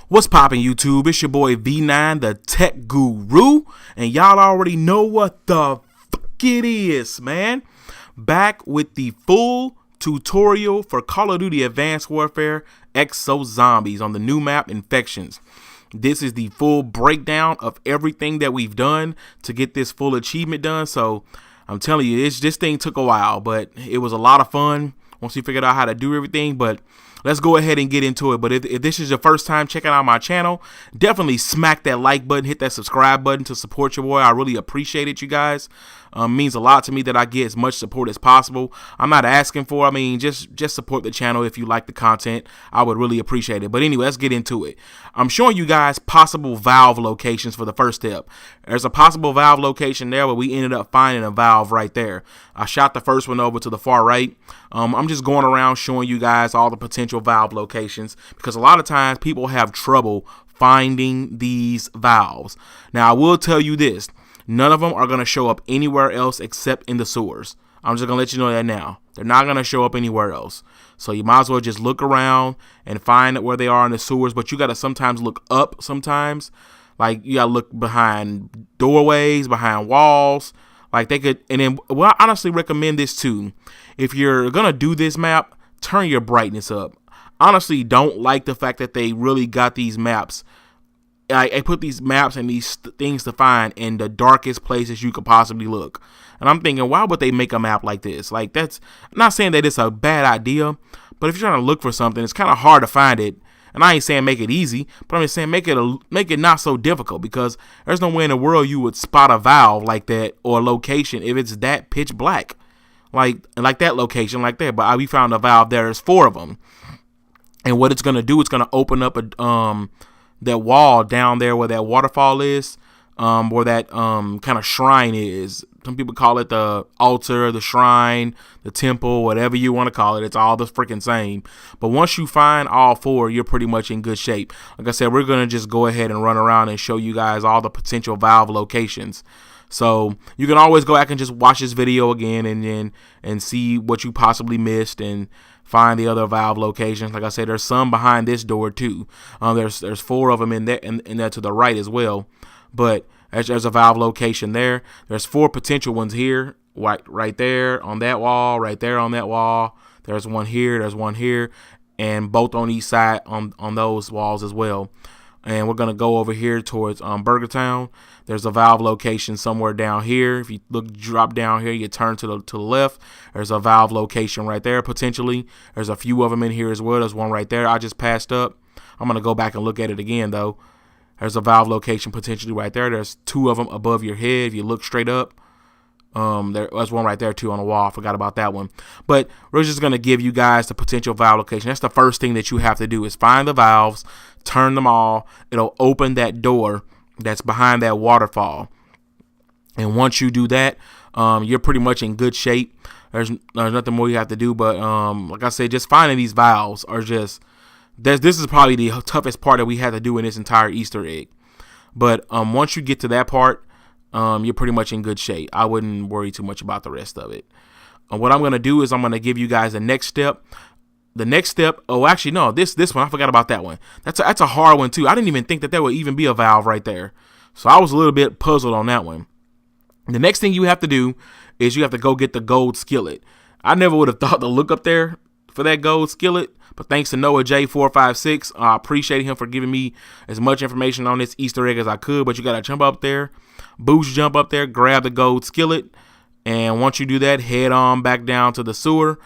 What's poppin' YouTube? It's your boy V9, the tech guru, and y'all already know what the fuck it is, man. Back with the full tutorial for Call of Duty Advanced Warfare Exo Zombies on the new map Infections. This is the full breakdown of everything that we've done to get this full achievement done. So I'm telling you, this thing took a while, but it was a lot of fun once we figured out how to do everything. But let's go ahead and get into it. But if this is your first time checking out my channel, definitely smack that like button, hit that subscribe button to support your boy. I really appreciate it, you guys. Means a lot to me that I get as much support as possible. I'm not asking for, just support the channel if you like the content. I would really appreciate it. But anyway, let's get into it. I'm showing you guys possible valve locations for the first step. There's a possible valve location there, but we ended up finding a valve right there. I shot the first one over to the far right. I'm just going around showing you guys all the potential valve locations because a lot of times people have trouble finding these valves. Now, I will tell you this. None of them are going to show up anywhere else except in the sewers. I'm just going to let you know that now. They're not going to show up anywhere else. So you might as well just look around and find where they are in the sewers. But you got to sometimes look up sometimes. Like you got to look behind doorways, behind walls. Like they could. And then, well, I honestly recommend this too. If you're going to do this map, turn your brightness up. Honestly, don't like the fact that they really got these maps. I put these maps and these things to find in the darkest places you could possibly look. And I'm thinking, why would they make a map like this? Like, that's I'm not saying that it's a bad idea, but if you're trying to look for something, it's kind of hard to find it. And I ain't saying make it easy, but I'm just saying make it not so difficult, because there's no way in the world you would spot a valve like that or a location if it's that pitch black, like that location like that. But we found a valve there. There's 4 of them, and what it's gonna do, it's gonna open up a that wall down there where that waterfall is, where that kind of shrine is. Some people call it the altar, the shrine, the temple, whatever you want to call it. It's all the freaking same. But once you find all 4, you're pretty much in good shape. Like I said, we're going to just go ahead and run around and show you guys all the potential valve locations. So you can always go back and just watch this video again and see what you possibly missed and find the other valve locations. Like I said, there's some behind this door too. There's 4 of them in there and there to the right as well. But there's a valve location there. There's 4 potential ones here, right there on that wall, right there on that wall. There's one here, there's one here, and both on each side on those walls as well. And we're gonna go over here towards Burger Town. There's a valve location somewhere down here. If you drop down here, you turn to the left. There's a valve location right there potentially. There's a few of them in here as well. There's one right there I just passed up. I'm gonna go back and look at it again though. There's a valve location potentially right there. There's 2 of them above your head if you look straight up. There's one right there too on the wall. I forgot about that one. But we're just gonna give you guys the potential valve location. That's the first thing that you have to do is find the valves, turn them all. It'll open that door that's behind that waterfall. And once you do that, you're pretty much in good shape. There's nothing more you have to do. But like I said, just finding these valves are just this is probably the toughest part that we had to do in this entire Easter egg. But once you get to that part, you're pretty much in good shape. I wouldn't worry too much about the rest of it. What I'm gonna do is I'm gonna give you guys the next step. The next step. Oh, actually, no. This one I forgot about that one. That's a hard one too. I didn't even think that there would even be a valve right there. So I was a little bit puzzled on that one. The next thing you have to do is you have to go get the gold skillet. I never would have thought to look up there for that gold skillet, but thanks to Noah J456, I appreciate him for giving me as much information on this Easter egg as I could. But you gotta jump up there, boost jump up there, grab the gold skillet, and once you do that, head on back down to the sewer.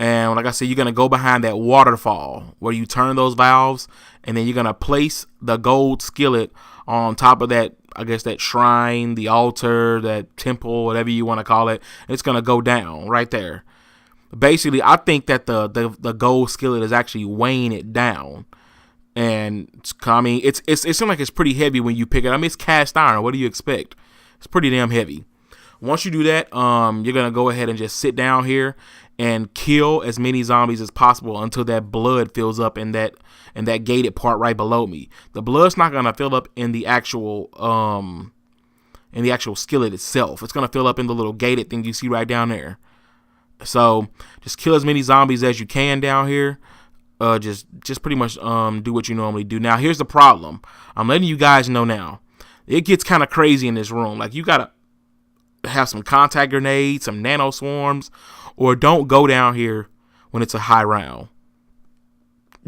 And like I said, you're going to go behind that waterfall where you turn those valves, and then you're going to place the gold skillet on top of that, I guess, that shrine, the altar, that temple, whatever you want to call it. It's going to go down right there. Basically, I think that the gold skillet is actually weighing it down. And it seems like it's pretty heavy when you pick it. It's cast iron. What do you expect? It's pretty damn heavy. Once you do that, you're going to go ahead and just sit down here and kill as many zombies as possible until that blood fills up in that gated part right below me. The blood's not going to fill up in the actual skillet itself. It's going to fill up in the little gated thing you see right down there. So just kill as many zombies as you can down here. just pretty much do what you normally do. Now here's the problem. I'm letting you guys know now. It gets kind of crazy in this room. Like, you gotta have some contact grenades, some nano swarms, or don't go down here when it's a high round.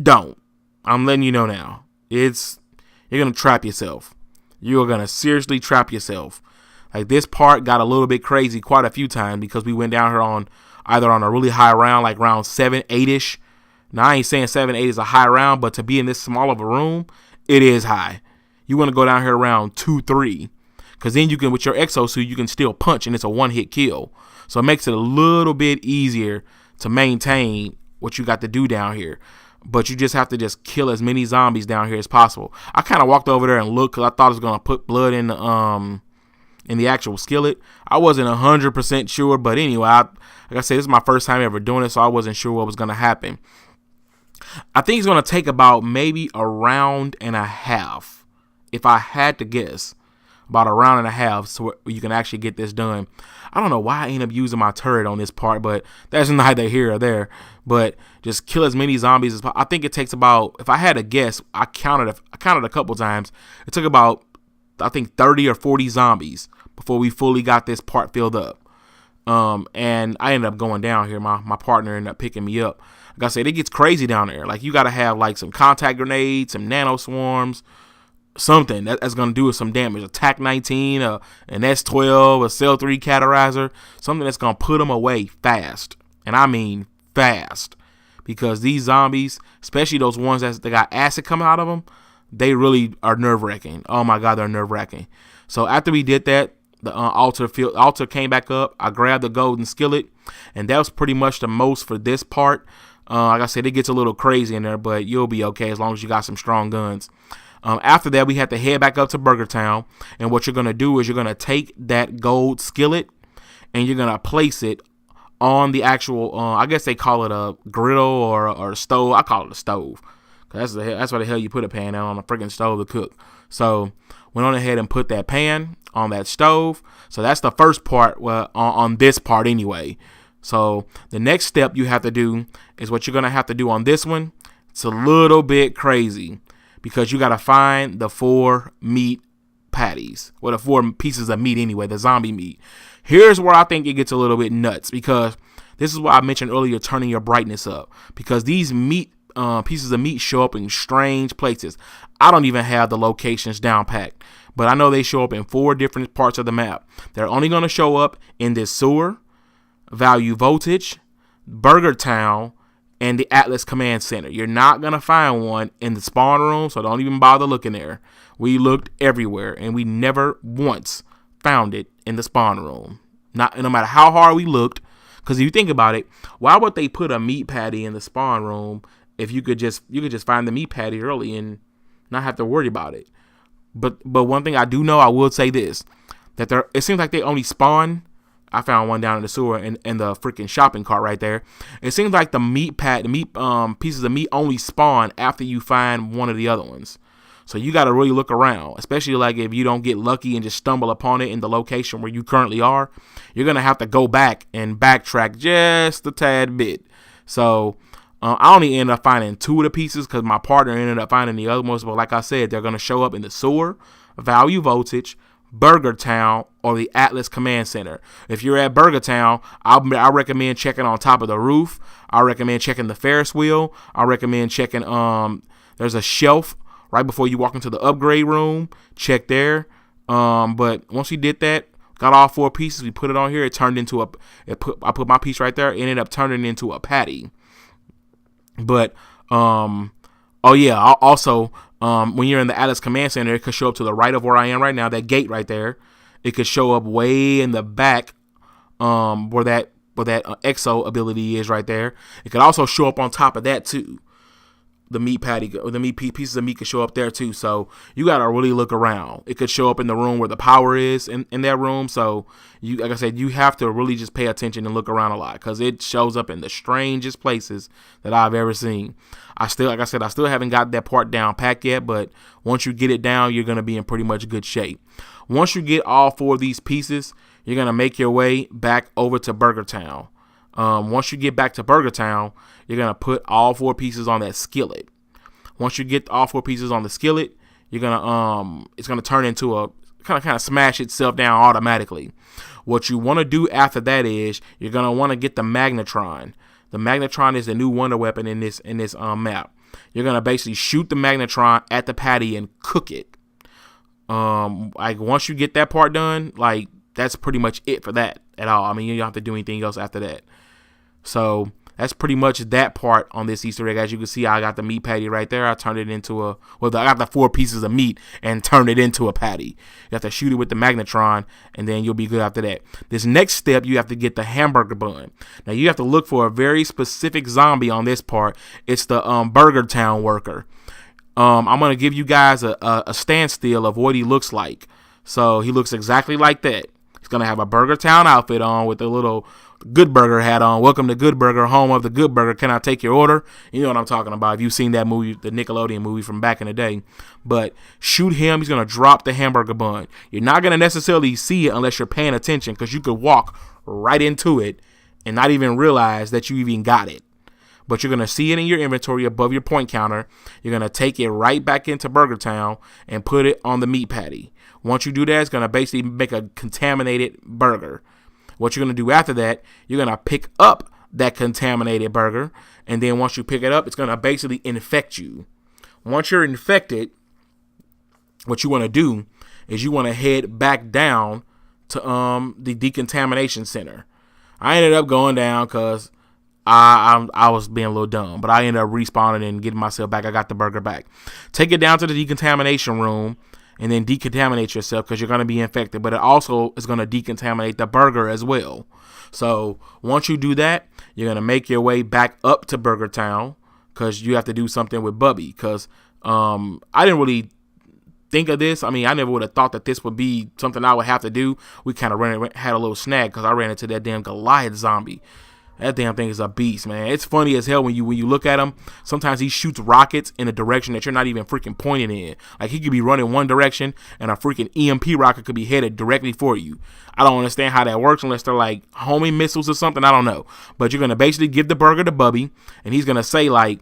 Don't. I'm letting you know now. You're gonna trap yourself. You're gonna seriously trap yourself. Like, this part got a little bit crazy quite a few times because we went down here on either on a really high round, like round 7, 8-ish. Now, I ain't saying 7, 8 is a high round, but to be in this small of a room, it is high. You want to go down here around 2, 3, because then you can, with your exosuit, you can still punch, and it's a one-hit kill. So it makes it a little bit easier to maintain what you got to do down here. But you just have to just kill as many zombies down here as possible. I kind of walked over there and looked because I thought it was going to put blood in the actual skillet. I wasn't 100% sure, but anyway, like I said, this is my first time ever doing it, so I wasn't sure what was going to happen. I think it's going to take about maybe a round and a half. If I had to guess, about a round and a half so you can actually get this done. I don't know why I end up using my turret on this part, but that's neither here or there. But just kill as many zombies as possible. I think it takes about, if I had to guess, I counted a couple times. It took about, I think, 30 or 40 zombies before we fully got this part filled up. And I ended up going down here. My partner ended up picking me up. Like I said, it gets crazy down there. Like, you got to have like some contact grenades, some nano swarms, something that's going to do some damage. A TAC 19, an S12, a Cell 3 categorizer, something that's going to put them away fast. And I mean fast. Because these zombies, especially those ones that got acid coming out of them, they really are nerve-wracking. Oh my God, they're nerve-wracking. So after we did that, the altar came back up. I grabbed the golden skillet, and that was pretty much the most for this part. Like I said, it gets a little crazy in there, but you'll be okay as long as you got some strong guns. After that, we had to head back up to Burger Town, and what you're going to do is you're going to take that gold skillet, and you're going to place it on the actual, I guess they call it a griddle or a stove. I call it a stove. That's why the hell you put a pan on a freaking stove to cook. So went on ahead and put that pan on that stove. So that's the first part on this part anyway. So the next step you have to do is what you're going to have to do on this one. It's a little bit crazy because you got to find the 4 meat patties, or the 4 pieces of meat anyway, the zombie meat. Here's where I think it gets a little bit nuts, because this is what I mentioned earlier, turning your brightness up, because these pieces of meat show up in strange places. I don't even have the locations down packed, but I know they show up in 4 different parts of the map. They're only going to show up in this sewer, Value Voltage, Burger Town, and the Atlas Command Center. You're not going to find one in the spawn room, so don't even bother looking there. We looked everywhere, and we never once found it in the spawn room. No matter how hard we looked, because if you think about it, why would they put a meat patty in the spawn room if you could just find the meat patty early and not have to worry about it? But one thing I do know, I will say this, that it seems like they only spawn. I found one down in the sewer and the freaking shopping cart right there. It seems like the meat pieces of meat only spawn after you find one of the other ones. So you got to really look around, especially like if you don't get lucky and just stumble upon it in the location where you currently are. You're going to have to go back and backtrack just a tad bit. So I only ended up finding 2 of the pieces because my partner ended up finding the other ones. But like I said, they're going to show up in the sewer, Value Voltage, Burger Town, or the Atlas Command Center. If you're at Burger Town, I recommend checking on top of the roof. I recommend checking the Ferris wheel. I recommend checking, there's a shelf right before you walk into the upgrade room. Check there. But once we did that, got all 4 pieces, we put it on here. It turned into I put my piece right there. It ended up turning into a patty. But, oh yeah, also, when you're in the Atlas Command Center, it could show up to the right of where I am right now, that gate right there. It could show up way in the back, where that exo ability is right there. It could also show up on top of that too. The meat patty, or the meat pieces of meat could show up there too. So you gotta really look around. It could show up in the room where the power is in that room. So you, like I said, you have to really just pay attention and look around a lot, because it shows up in the strangest places that I've ever seen. I still haven't got that part down packed yet, but once you get it down, you're gonna be in pretty much good shape. Once you get all 4 of these pieces, you're gonna make your way back over to Burger Town. Once you get back to Burger Town, you're going to put all 4 pieces on that skillet. Once you get all 4 pieces on the skillet, you're going to, it's going to turn into a, kind of smash itself down automatically. What you want to do after that is you're going to want to get the Magnetron. The Magnetron is the new wonder weapon in this map. You're going to basically shoot the Magnetron at the patty and cook it. Like once you get that part done, like that's pretty much it for that at all. I mean, you don't have to do anything else after that. So that's pretty much that part on this Easter egg. As you can see, I got the meat patty right there. I turned it into I got the 4 pieces of meat and turned it into a patty. You have to shoot it with the Magnetron, and then you'll be good after that. This next step, you have to get the hamburger bun. Now, you have to look for a very specific zombie on this part. It's the Burger Town worker. I'm going to give you guys a standstill of what he looks like. So he looks exactly like that. He's going to have a Burger Town outfit on with a little Good Burger hat on. Welcome to Good Burger, home of the Good Burger. Can I take your order? You know what I'm talking about. If you've seen that movie, the Nickelodeon movie from back in the day. But shoot him. He's going to drop the hamburger bun. You're not going to necessarily see it unless you're paying attention, because you could walk right into it and not even realize that you even got it. But you're going to see it in your inventory above your point counter. You're going to take it right back into Burger Town and put it on the meat patty. Once you do that, it's going to basically make a contaminated burger. What you're going to do after that, you're going to pick up that contaminated burger. And then once you pick it up, it's going to basically infect you. Once you're infected, what you want to do is you want to head back down to the decontamination center. I ended up going down because I was being a little dumb, but I ended up respawning and getting myself back. I got the burger back. Take it down to the decontamination room and then decontaminate yourself, because you're going to be infected, but it also is going to decontaminate the burger as well. So once you do that, you're going to make your way back up to Burger Town, because you have to do something with Bubby, because I didn't really think of this. I mean, I never would have thought that this would be something I would have to do. We kind of had a little snag because I ran into that damn Goliath zombie. That damn thing is a beast, man. It's funny as hell when you look at him. Sometimes he shoots rockets in a direction that you're not even freaking pointing in. Like, he could be running one direction and a freaking EMP rocket could be headed directly for you. I don't understand how that works unless they're like homing missiles or something. I don't know. But you're going to basically give the burger to Bubby, and he's going to say like,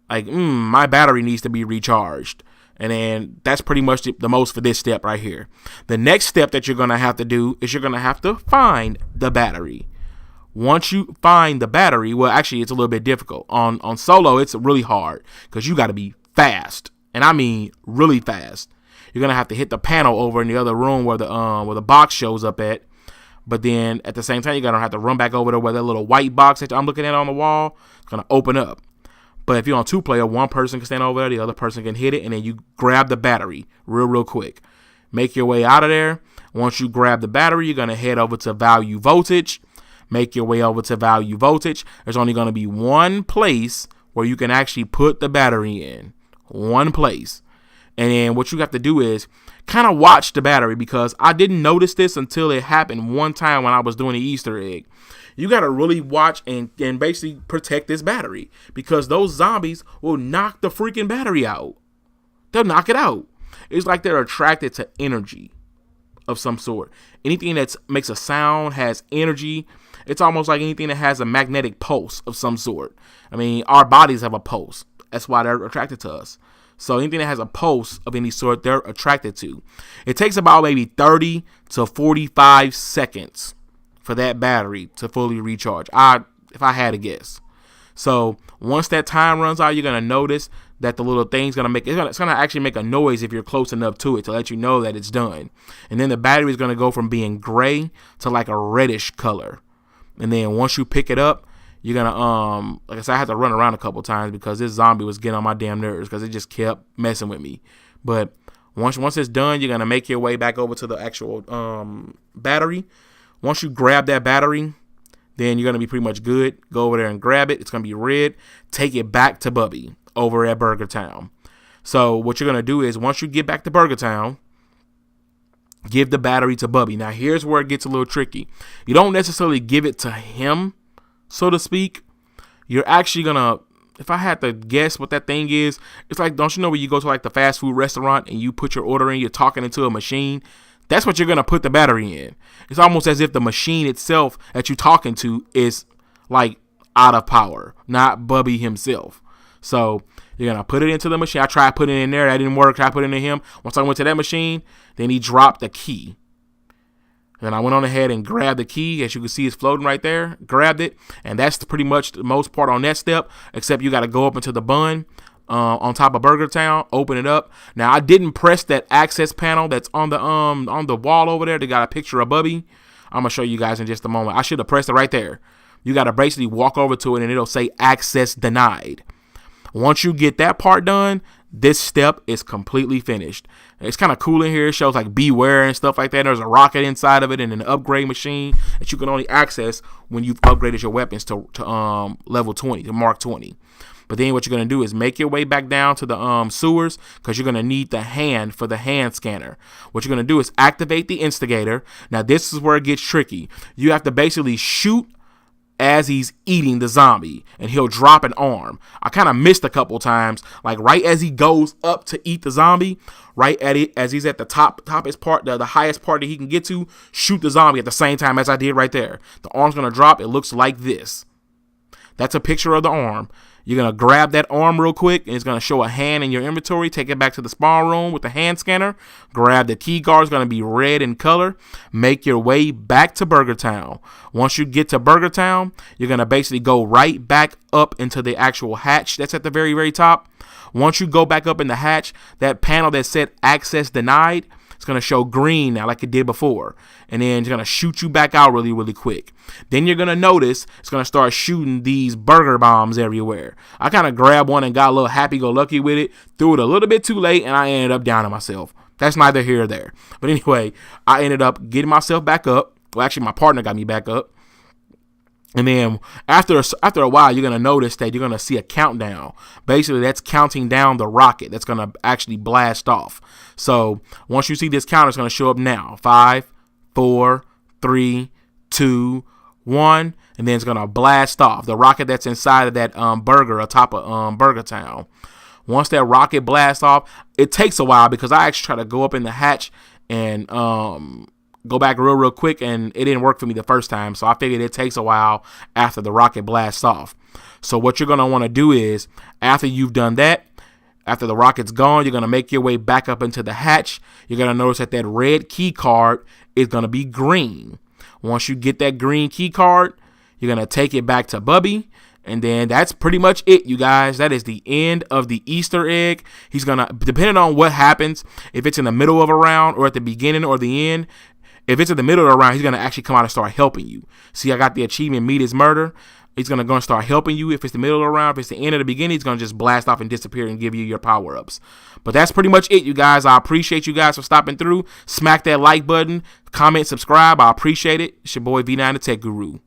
my battery needs to be recharged. And then that's pretty much the most for this step right here. The next step that you're going to have to do is you're going to have to find the battery. Once you find the battery, well, actually, it's a little bit difficult. On solo, it's really hard because you got to be fast, and I mean really fast. You're gonna have to hit the panel over in the other room where the box shows up at. But then at the same time, you're gonna have to run back over to where that little white box that I'm looking at on the wall is gonna open up. But if you're on 2-player, one person can stand over there, the other person can hit it, and then you grab the battery real quick. Make your way out of there. Once you grab the battery, you're gonna head over to value voltage. Make your way over to value voltage. There's only going to be one place where you can actually put the battery in. One place. And then what you have to do is kind of watch the battery, because I didn't notice this until it happened one time when I was doing the Easter egg. You got to really watch and basically protect this battery, because those zombies will knock the freaking battery out. They'll knock it out. It's like they're attracted to energy of some sort. Anything that makes a sound has energy. It's almost like anything that has a magnetic pulse of some sort. I mean, our bodies have a pulse. That's why they're attracted to us. So anything that has a pulse of any sort, they're attracted to. It takes about maybe 30 to 45 seconds for that battery to fully recharge. If I had to guess. So once that time runs out, you're going to notice that the little thing's going to it's going to actually make a noise if you're close enough to it to let you know that it's done. And then the battery is going to go from being gray to like a reddish color. And then once you pick it up, you're going to, like I said, I had to run around a couple times because this zombie was getting on my damn nerves because it just kept messing with me. But once it's done, you're going to make your way back over to the actual battery. Once you grab that battery, then you're going to be pretty much good. Go over there and grab it. It's going to be red. Take it back to Bubby over at Burger Town. So what you're going to do is once you get back to Burger Town, give the battery to Bubby. Now, here's where it gets a little tricky. You don't necessarily give it to him, so to speak. You're actually going to, if I had to guess what that thing is, it's like, don't you know when you go to like the fast food restaurant and you put your order in, you're talking into a machine? That's what you're going to put the battery in. It's almost as if the machine itself that you're talking to is like out of power, not Bubby himself. So you're going to put it into the machine. I tried putting it in there. That didn't work. I put it into him. Once I went to that machine, then he dropped the key. And I went on ahead and grabbed the key. As you can see, it's floating right there. Grabbed it. And that's pretty much the most part on that step, except you got to go up into the bun on top of Burger Town, open it up. Now, I didn't press that access panel that's on the wall over there. They got a picture of Bubby. I'm going to show you guys in just a moment. I should have pressed it right there. You got to basically walk over to it, and it'll say access denied. Once you get that part done, this step is completely finished. It's kind of cool in here. It shows like beware and stuff like that. There's a rocket inside of it and an upgrade machine that you can only access when you've upgraded your weapons to level 20, to Mark 20. But then what you're going to do is make your way back down to the sewers, because you're going to need the hand for the hand scanner. What you're going to do is activate the instigator. Now, this is where it gets tricky. You have to basically shoot as he's eating the zombie, and he'll drop an arm. I kind of missed a couple times, like right as he goes up to eat the zombie, right at it as he's at the toppest part, the highest part that he can get to, shoot the zombie at the same time as I did right there. The arm's going to drop. It looks like this. That's a picture of the arm. You're going to grab that arm real quick, and it's going to show a hand in your inventory. Take it back to the spawn room with the hand scanner. Grab the key guard. It's going to be red in color. Make your way back to Burger Town. Once you get to Burger Town, you're going to basically go right back up into the actual hatch that's at the very, very top. Once you go back up in the hatch, that panel that said access denied, it's going to show green now like it did before. And then it's going to shoot you back out really, really quick. Then you're going to notice it's going to start shooting these burger bombs everywhere. I kind of grabbed one and got a little happy-go-lucky with it. Threw it a little bit too late, and I ended up downing myself. That's neither here or there. But anyway, I ended up getting myself back up. Well, actually, my partner got me back up. And then after a while, you're going to notice that you're going to see a countdown. Basically, that's counting down the rocket that's going to actually blast off. So once you see this counter, it's going to show up now. 5, 4, 3, 2, 1. And then it's going to blast off. The rocket that's inside of that burger atop of Burger Town. Once that rocket blasts off, it takes a while because I actually try to go up in the hatch and go back real quick, and it didn't work for me the first time. So I figured it takes a while after the rocket blasts off. So what you're going to want to do is, after you've done that, after the rocket's gone, you're going to make your way back up into the hatch. You're going to notice that that red key card is going to be green. Once you get that green key card, you're going to take it back to Bubby. And then that's pretty much it, you guys. That is the end of the Easter egg. He's going to, depending on what happens, if it's in the middle of a round or at the beginning or the end, if it's in the middle of the round, he's going to actually come out and start helping you. See, I got the achievement, Meet His Murder. He's going to go and start helping you. If it's the middle of the round, if it's the end or the beginning, he's going to just blast off and disappear and give you your power-ups. But that's pretty much it, you guys. I appreciate you guys for stopping through. Smack that like button. Comment, subscribe. I appreciate it. It's your boy V9 the Tech Guru.